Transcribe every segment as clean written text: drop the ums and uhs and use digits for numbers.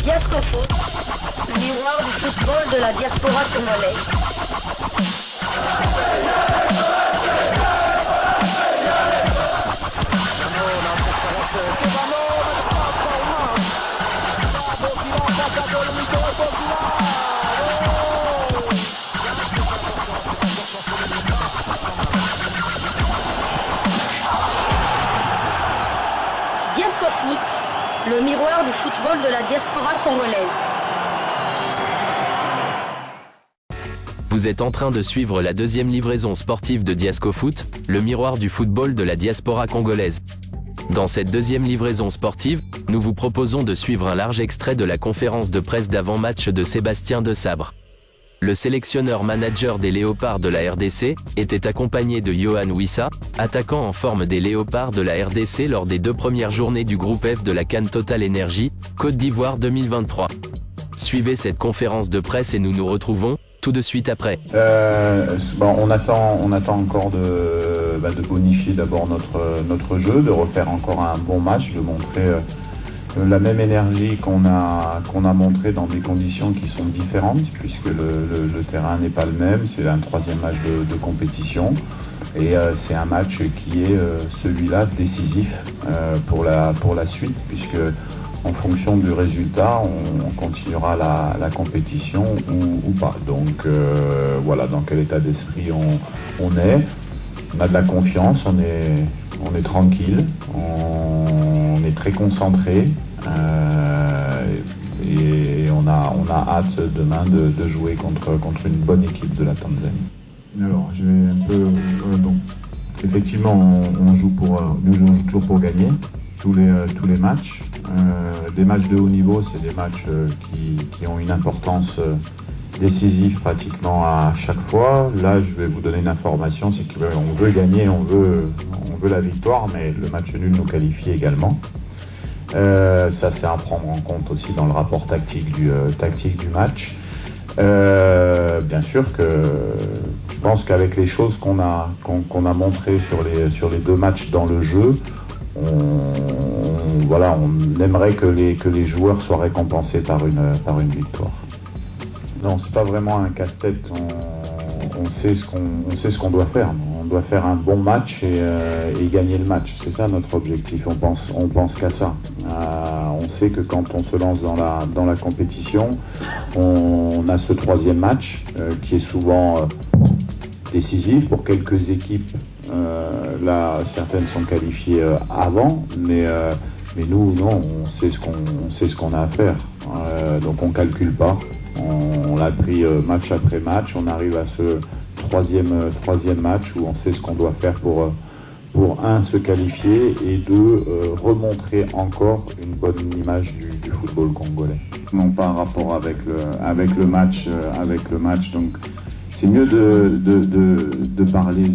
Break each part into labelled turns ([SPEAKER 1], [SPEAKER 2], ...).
[SPEAKER 1] Diascofoot, le miroir du football de la diaspora congolaise. Diascofoot, le miroir du football de la diaspora congolaise.
[SPEAKER 2] Vous êtes en train de suivre la deuxième livraison sportive de Diascofoot, le miroir du football de la diaspora congolaise. Dans cette deuxième livraison sportive, nous vous proposons de suivre un large extrait de la conférence de presse d'avant-match de Sébastien Desabre. Le sélectionneur-manager des Léopards de la RDC était accompagné de Yohan Wissa, attaquant en forme des Léopards de la RDC lors des 2 premières journées du groupe F de la CAN Total Energy, Côte d'Ivoire 2023. Suivez cette conférence de presse et nous nous retrouvons tout de suite après.
[SPEAKER 3] On attend encore de bonifier d'abord notre jeu, de refaire encore un bon match, de montrer la même énergie qu'on a montré dans des conditions qui sont différentes, puisque le terrain n'est pas le même. C'est un 3e match de compétition et c'est un match qui est celui-là décisif pour la suite, puisque en fonction du résultat, on continuera la compétition ou pas. Donc voilà dans quel état d'esprit on est. On a de la confiance, on est tranquille, on est très concentré et on a hâte demain de jouer contre une bonne équipe de la Tanzanie. Alors je vais un peu donc effectivement on joue toujours pour gagner tous les matchs. Des matchs de haut niveau, c'est des matchs qui ont une importance décisive pratiquement à chaque fois. Là, je vais vous donner une information, c'est qu'on veut gagner, on veut la victoire, mais le match nul nous qualifie également. Ça, c'est à prendre en compte aussi dans le rapport tactique du match. Bien sûr que je pense qu'avec les choses qu'on a montrées sur les 2 matchs dans le jeu, on aimerait que les joueurs soient récompensés par une victoire. Non, c'est pas vraiment un casse-tête. On sait ce qu'on doit faire. On doit faire un bon match et gagner le match. C'est ça notre objectif. On pense qu'à ça. On sait que quand on se lance dans la compétition, on a ce 3e match qui est souvent décisif pour quelques équipes. Là, certaines sont qualifiées avant, mais nous, non, on sait ce qu'on a à faire. Donc on calcule pas. On l'a pris match après match. On arrive à ce troisième match où on sait ce qu'on doit faire pour 1, se qualifier et 2, remontrer encore une bonne image du football congolais. Non pas en rapport avec le match. Donc c'est mieux de parler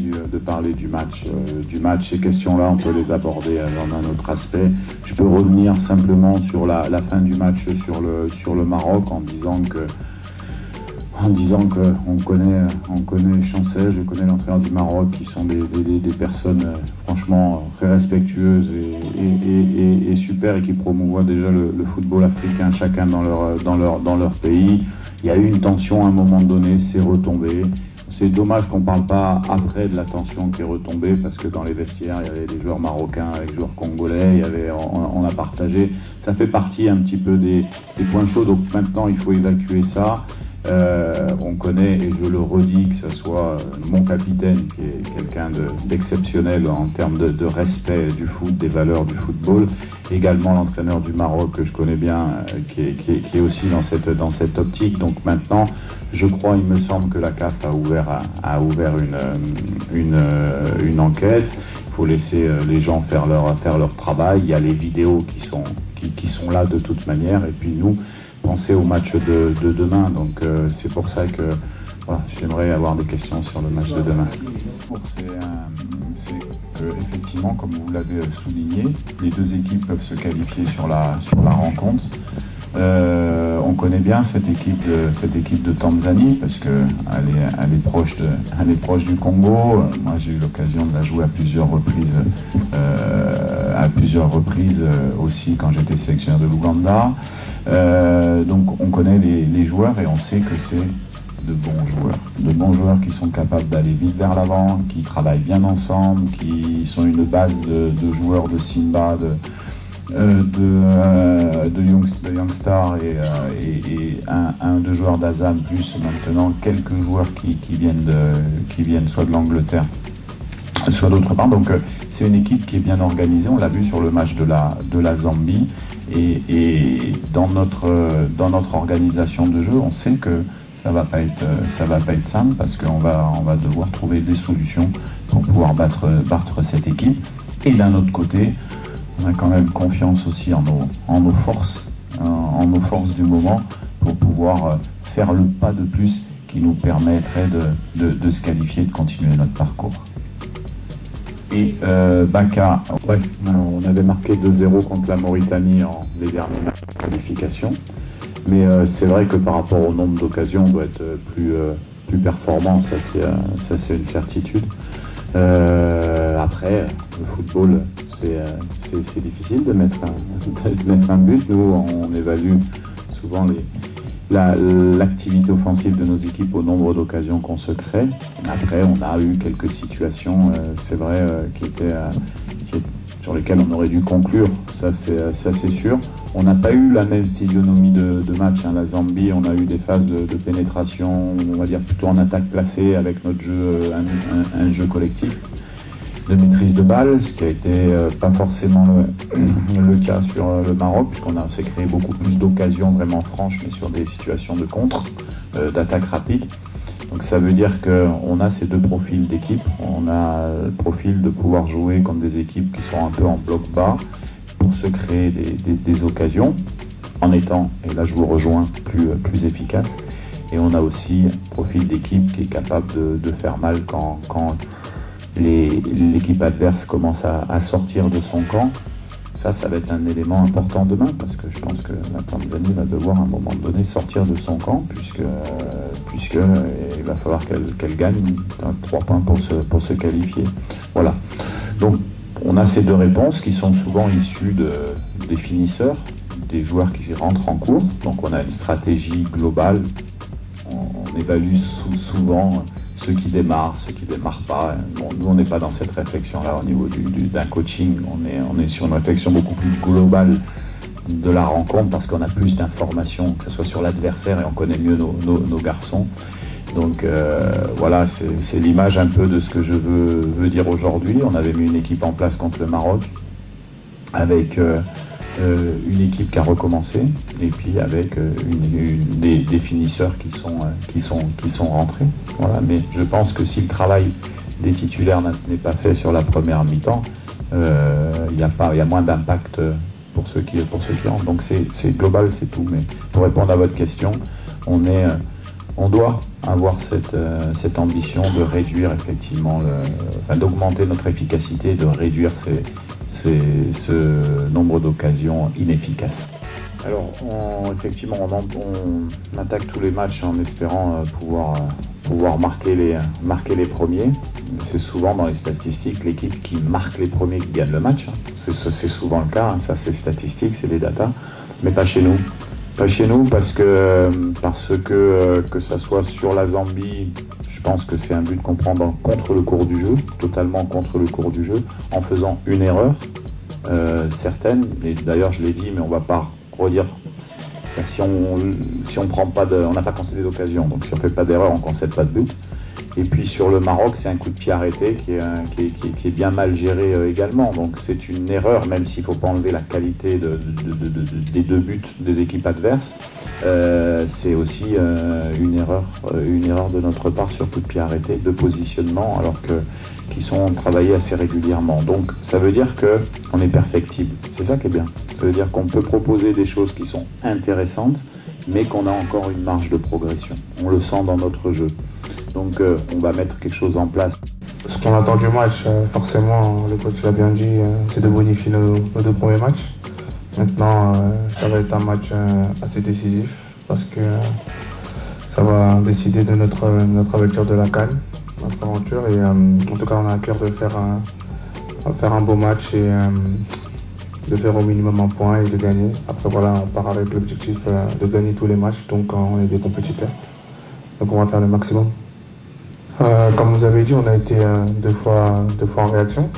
[SPEAKER 3] du match. Ces questions-là, on peut les aborder dans un autre aspect. Je peux revenir simplement sur la fin du match sur le Maroc en disant qu'on connaît Chancel, je connais l'entraîneur du Maroc, qui sont des personnes franchement très respectueuses et super, et qui promouvoient déjà le football africain, chacun dans leur pays. Il y a eu une tension à un moment donné, c'est retombé. C'est dommage qu'on ne parle pas après de la tension qui est retombée, parce que dans les vestiaires, il y avait des joueurs marocains avec des joueurs congolais, on a partagé. Ça fait partie un petit peu des points chauds, donc maintenant il faut évacuer ça. On connaît, et je le redis, que ce soit mon capitaine, qui est quelqu'un d'exceptionnel en termes de respect du foot, des valeurs du football, également l'entraîneur du Maroc que je connais bien, qui est aussi dans cette optique. Donc maintenant, je crois, il me semble que la CAF a ouvert une enquête. Il faut laisser les gens faire leur travail. Il y a les vidéos qui sont là de toute manière, et puis nous, penser au match de demain. Donc c'est pour ça que j'aimerais avoir des questions sur le match de demain. C'est que, effectivement, comme vous l'avez souligné, les 2 équipes peuvent se qualifier sur la rencontre. On connaît bien cette équipe de Tanzanie, parce qu'elle est proche du Congo. Moi, j'ai eu l'occasion de la jouer à plusieurs reprises aussi quand j'étais sélectionneur de l'Ouganda. Donc on connaît les joueurs et on sait que c'est de bons joueurs qui sont capables d'aller vite vers l'avant, qui travaillent bien ensemble, qui sont une base de joueurs de Simba, de Youngstar et un de joueurs d'Azam, plus maintenant quelques joueurs qui viennent soit de l'Angleterre, soit d'autre part. Donc c'est une équipe qui est bien organisée, on l'a vu sur le match de la Zambie, et dans notre organisation de jeu, on sait que ça va pas être simple, parce qu'on va devoir trouver des solutions pour pouvoir battre cette équipe. Et d'un autre côté, on a quand même confiance aussi en nos forces du moment, pour pouvoir faire le pas de plus qui nous permettrait de se qualifier, de continuer notre parcours. Et Baka, ouais, on avait marqué 2-0 contre la Mauritanie les derniers matchs de qualification. Mais c'est vrai que par rapport au nombre d'occasions, on doit être plus performant, ça c'est une certitude. Après, le football, c'est difficile de mettre un but. Nous, on évalue souvent l'activité offensive de nos équipes au nombre d'occasions qu'on se crée. Après, on a eu quelques situations, c'est vrai, sur lesquelles on aurait dû conclure, ça c'est sûr. On n'a pas eu la même physionomie de match. La Zambie, on a eu des phases de pénétration, on va dire plutôt en attaque placée, avec notre jeu, un jeu collectif de maîtrise de balle, ce qui a été pas forcément le cas sur le Maroc, puisqu'on s'est créé beaucoup plus d'occasions vraiment franches, mais sur des situations de contre, d'attaque rapide. Donc ça veut dire qu'on a ces deux profils d'équipe. On a le profil de pouvoir jouer contre des équipes qui sont un peu en bloc bas, pour se créer des occasions, en étant, et là je vous rejoins, plus efficace. Et on a aussi un profil d'équipe qui est capable de faire mal quand l'équipe adverse commence à sortir de son camp. Ça va être un élément important demain, parce que je pense que la Tanzanie va devoir à un moment donné sortir de son camp, puisque il va falloir qu'elle gagne 3 points pour se qualifier. Voilà. Donc on a ces deux réponses qui sont souvent issues des finisseurs, des joueurs qui rentrent en cours. Donc on a une stratégie globale, on évalue souvent ceux qui démarrent pas. Bon, nous on n'est pas dans cette réflexion-là au niveau d'un coaching, on est sur une réflexion beaucoup plus globale de la rencontre, parce qu'on a plus d'informations, que ce soit sur l'adversaire, et on connaît mieux nos garçons. Donc voilà, c'est l'image un peu de ce que je veux dire aujourd'hui. On avait mis une équipe en place contre le Maroc, avec une équipe qui a recommencé, et puis avec des finisseurs qui sont rentrés. Voilà. Mais je pense que si le travail des titulaires n'est pas fait sur la première mi-temps, il y a moins d'impact pour ceux qui rentrent. Donc c'est global, c'est tout. Mais pour répondre à votre question, on doit avoir cette ambition de réduire effectivement, d'augmenter notre efficacité et de réduire ce nombre d'occasions inefficaces. Alors, effectivement, on attaque tous les matchs en espérant pouvoir marquer les premiers. C'est souvent dans les statistiques l'équipe qui marque les premiers qui gagne le match. C'est souvent le cas, ça c'est statistique, c'est les datas, mais pas chez nous. Pas chez nous parce que ça soit sur la Zambie, je pense que c'est un but qu'on prend contre le cours du jeu, totalement contre le cours du jeu, en faisant une erreur certaine. Et d'ailleurs je l'ai dit, mais on va pas redire. Si on prend pas on n'a pas concédé d'occasion, donc si on fait pas d'erreur, on concède pas de but. Et puis sur le Maroc, c'est un coup de pied arrêté qui est bien mal géré également. Donc c'est une erreur, même s'il ne faut pas enlever la qualité des deux buts des équipes adverses. C'est aussi une erreur de notre part sur coup de pied arrêté, de positionnement, alors qu'ils sont travaillés assez régulièrement. Donc ça veut dire qu'on est perfectible. C'est ça qui est bien. Ça veut dire qu'on peut proposer des choses qui sont intéressantes, mais qu'on a encore une marge de progression. On le sent dans notre jeu. Donc on va mettre quelque chose en place.
[SPEAKER 4] Ce qu'on attend du match, forcément, le coach l'a bien dit, c'est de bonifier nos deux premiers matchs. Maintenant, ça va être un match assez décisif, parce que ça va décider de notre aventure de la CAN, notre aventure. Et en tout cas, on a à cœur de faire un beau match et de faire au minimum un point et de gagner. Après voilà, on part avec l'objectif de gagner tous les matchs, donc on est des compétiteurs. Donc on va faire le maximum. Comme vous avez dit, on a été deux fois en réaction,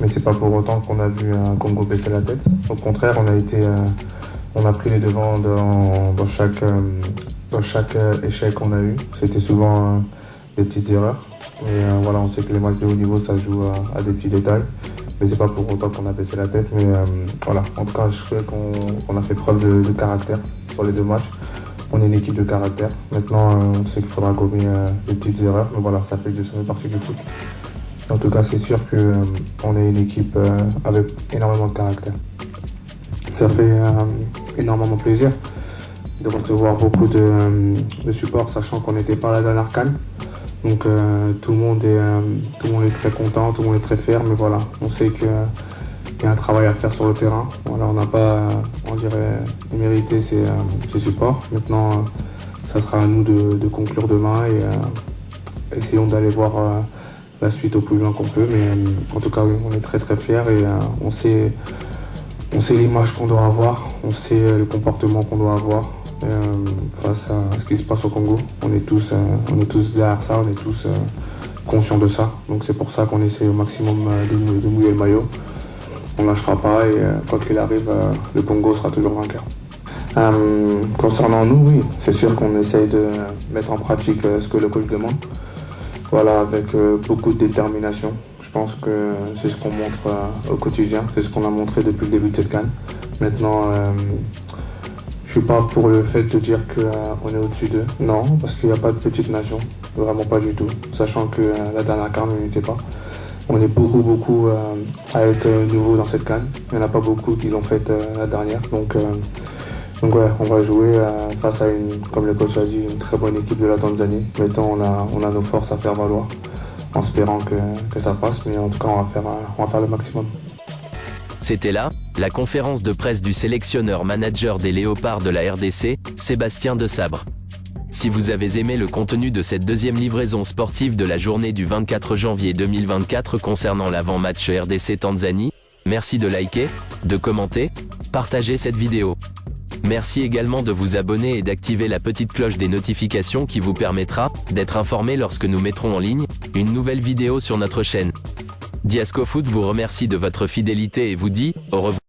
[SPEAKER 4] mais c'est pas pour autant qu'on a vu Congo baisser la tête. Au contraire, on a pris les devants dans chaque échec qu'on a eu. C'était souvent des petites erreurs. Mais voilà, on sait que les matchs de haut niveau, ça joue à des petits détails. Mais c'est pas pour autant qu'on a baissé la tête. Mais voilà, en tout cas, je trouvais qu'on a fait preuve de caractère sur les deux matchs. On est une équipe de caractère. Maintenant, on sait qu'il faudra gommer des petites erreurs. Mais voilà, ça fait partie du foot. En tout cas, c'est sûr qu'on est une équipe avec énormément de caractère. Ça fait énormément plaisir de recevoir beaucoup de support, sachant qu'on n'était pas à la dernière CAN. Donc tout le monde est très content, tout le monde est très fier, mais voilà, on sait qu'il y a un travail à faire sur le terrain. Voilà, on n'a pas, on dirait, mérité ces supports. Maintenant, ça sera à nous de conclure demain et essayons d'aller voir la suite au plus loin qu'on peut. Mais en tout cas, oui, on est très très fiers et on sait l'image qu'on doit avoir, on sait le comportement qu'on doit avoir. Face à ce qui se passe au Congo, on est tous derrière ça, on est tous conscients de ça. Donc c'est pour ça qu'on essaie au maximum de mouiller le maillot. On ne lâchera pas et quoi qu'il arrive, le Congo sera toujours vainqueur. Concernant nous, oui, c'est sûr qu'on essaye de mettre en pratique ce que le coach demande. Voilà, avec beaucoup de détermination. Je pense que c'est ce qu'on montre au quotidien, c'est ce qu'on a montré depuis le début de cette CAN. Maintenant, je suis pas pour le fait de dire qu'on est au-dessus d'eux. Non, parce qu'il n'y a pas de petite nation. Vraiment pas du tout. Sachant que la dernière CAN, on n'y était pas. On est beaucoup à être nouveaux dans cette CAN. Il n'y en a pas beaucoup qui l'ont fait la dernière. Donc ouais, on va jouer face à comme le coach a dit, une très bonne équipe de la Tanzanie. Maintenant, on a nos forces à faire valoir, en espérant que ça passe. Mais en tout cas, on va faire le maximum.
[SPEAKER 2] C'était là, la conférence de presse du sélectionneur-manager des Léopards de la RDC, Sébastien Desabre. Si vous avez aimé le contenu de cette deuxième livraison sportive de la journée du 24 janvier 2024 concernant l'avant-match RDC-Tanzanie, merci de liker, de commenter, partager cette vidéo. Merci également de vous abonner et d'activer la petite cloche des notifications qui vous permettra d'être informé lorsque nous mettrons en ligne une nouvelle vidéo sur notre chaîne. Diasco Foot vous remercie de votre fidélité et vous dit au revoir.